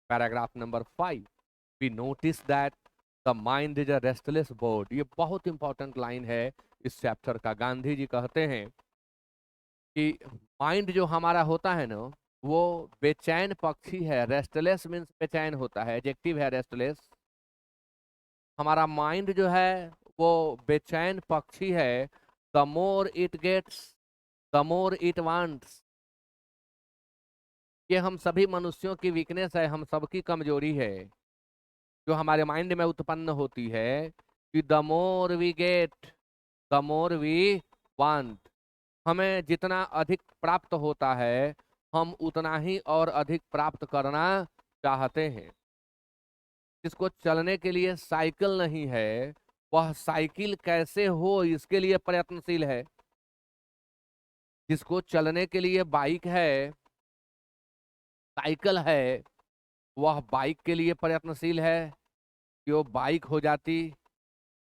Paragraph number 5, we notice that the mind is a restless bird. ये बहुत important line है इस chapter का। गांधी जी कहते हैं कि माइंड जो हमारा होता है ना, वो बेचैन पक्षी है। रेस्टलेस मीन्स बेचैन होता है, एडजेक्टिव है रेस्टलेस। हमारा माइंड जो है वो बेचैन पक्षी है। The more it gets the more it wants. ये हम सभी मनुष्यों की वीकनेस है, हम सबकी कमजोरी है जो हमारे माइंड में उत्पन्न होती है कि the more we get the more we want. हमें जितना अधिक प्राप्त होता है हम उतना ही और अधिक प्राप्त करना चाहते हैं। जिसको चलने के लिए साइकिल नहीं है वह साइकिल कैसे हो इसके लिए प्रयत्नशील है। जिसको चलने के लिए बाइक है, साइकिल है, वह बाइक के लिए प्रयत्नशील है कि वो बाइक हो जाती।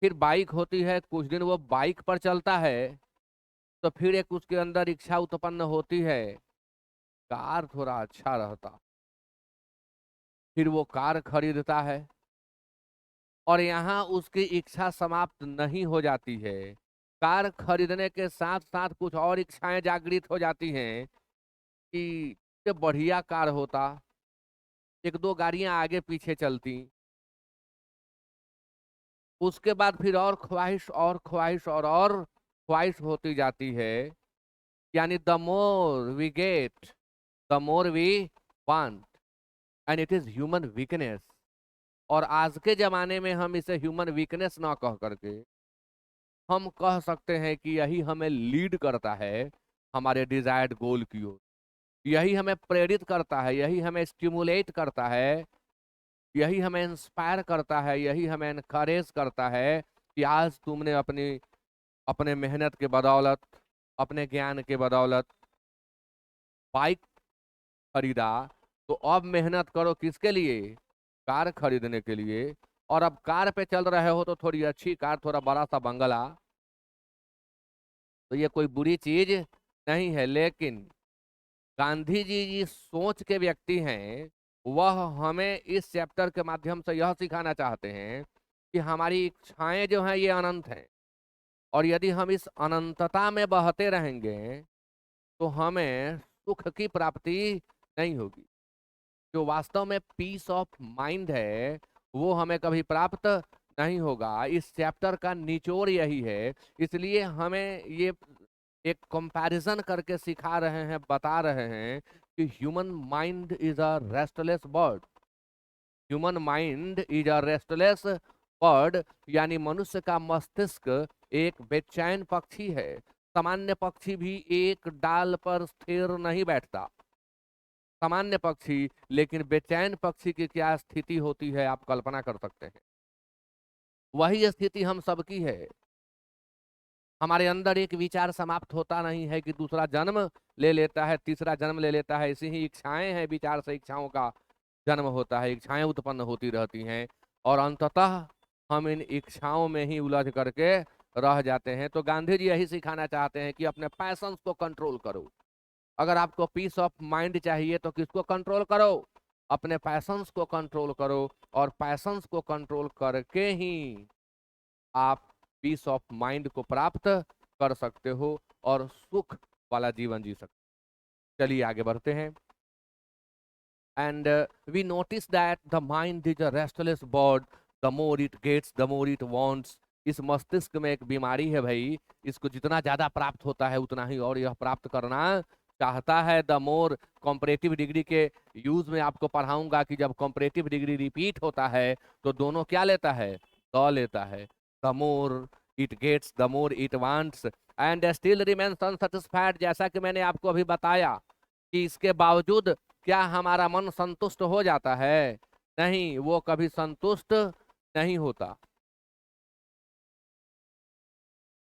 फिर बाइक होती है, कुछ दिन वो बाइक पर चलता है, तो फिर एक उसके अंदर इच्छा उत्पन्न होती है कार थोड़ा अच्छा रहता। फिर वो कार खरीदता है और यहाँ उसकी इच्छा समाप्त नहीं हो जाती है। कार खरीदने के साथ साथ कुछ और इच्छाएं जागृत हो जाती हैं कि ये बढ़िया कार होता, एक दो गाड़ियां आगे पीछे चलती। उसके बाद फिर और ख्वाहिश और ख्वाहिश और ख्वाहिश होती जाती है। यानी the more we get the more we want, and it is human weakness. और आज के जमाने में हम इसे ह्यूमन वीकनेस ना कह करके हम कह सकते हैं कि यही हमें लीड करता है हमारे डिजायर्ड गोल की ओर। यही हमें प्रेरित करता है, यही हमें स्टिमुलेट करता है, यही हमें इंस्पायर करता है, यही हमें एनकरेज करता है कि आज तुमने अपनी अपने मेहनत के बदौलत, अपने ज्ञान के बदौलत बाइक खरीदा, तो अब मेहनत करो किसके लिए? कार खरीदने के लिए। और अब कार पे चल रहे हो तो थोड़ी अच्छी कार, थोड़ा बड़ा सा बंगला, तो ये कोई बुरी चीज नहीं है। लेकिन गांधी जी जिस सोच के व्यक्ति हैं वह हमें इस चैप्टर के माध्यम से यह सिखाना चाहते हैं कि हमारी इच्छाएं जो हैं ये अनंत हैं, और यदि हम इस अनंतता में बहते रहेंगे तो हमें सुख की प्राप्ति नहीं होगी। जो वास्तव में पीस ऑफ माइंड है वो हमें कभी प्राप्त नहीं होगा। इस चैप्टर का निचोड़ यही है। इसलिए हमें ये एक कंपैरिजन करके सिखा रहे हैं, बता रहे हैं कि human mind is a restless bird. Human mind is a restless bird, यानी मनुष्य का मस्तिष्क एक बेचैन पक्षी है। सामान्य पक्षी भी एक डाल पर स्थिर नहीं बैठता, सामान्य पक्षी। लेकिन बेचैन पक्षी की क्या स्थिति होती है आप कल्पना कर सकते हैं। वही स्थिति हम सबकी है। हमारे अंदर एक विचार समाप्त होता नहीं है कि दूसरा जन्म ले लेता है, तीसरा जन्म ले लेता है। ऐसी ही इच्छाएं हैं, विचार से इच्छाओं का जन्म होता है, इच्छाएं उत्पन्न होती रहती हैं और अंततः हम इन इच्छाओं में ही उलझ करके रह जाते हैं। तो गांधी जी यही सिखाना चाहते हैं कि अपने पैशंस को कंट्रोल करो। अगर आपको पीस ऑफ माइंड चाहिए तो किसको कंट्रोल करो? अपने पैशंस को कंट्रोल करो, और पैशंस को कंट्रोल करके ही आप पीस ऑफ माइंड को प्राप्त कर सकते हो और सुख वाला जीवन जी सकते हो। चलिए आगे बढ़ते हैं। And we notice that the mind is a restless bird, the more it gets the more it wants. इस मस्तिष्क में एक बीमारी है भाई, इसको जितना ज्यादा प्राप्त होता है उतना ही और यह प्राप्त करना चाहता है। द मोर, कॉम्परेटिव डिग्री के यूज में आपको पढ़ाऊंगा कि जब कॉम्परेटिव डिग्री रिपीट होता है तो दोनों क्या लेता है? द लेता है। The more it gets the more it wants and still remains unsatisfied. जैसा कि मैंने आपको अभी बताया कि इसके बावजूद क्या हमारा मन संतुष्ट हो जाता है? नहीं, वो कभी संतुष्ट नहीं होता।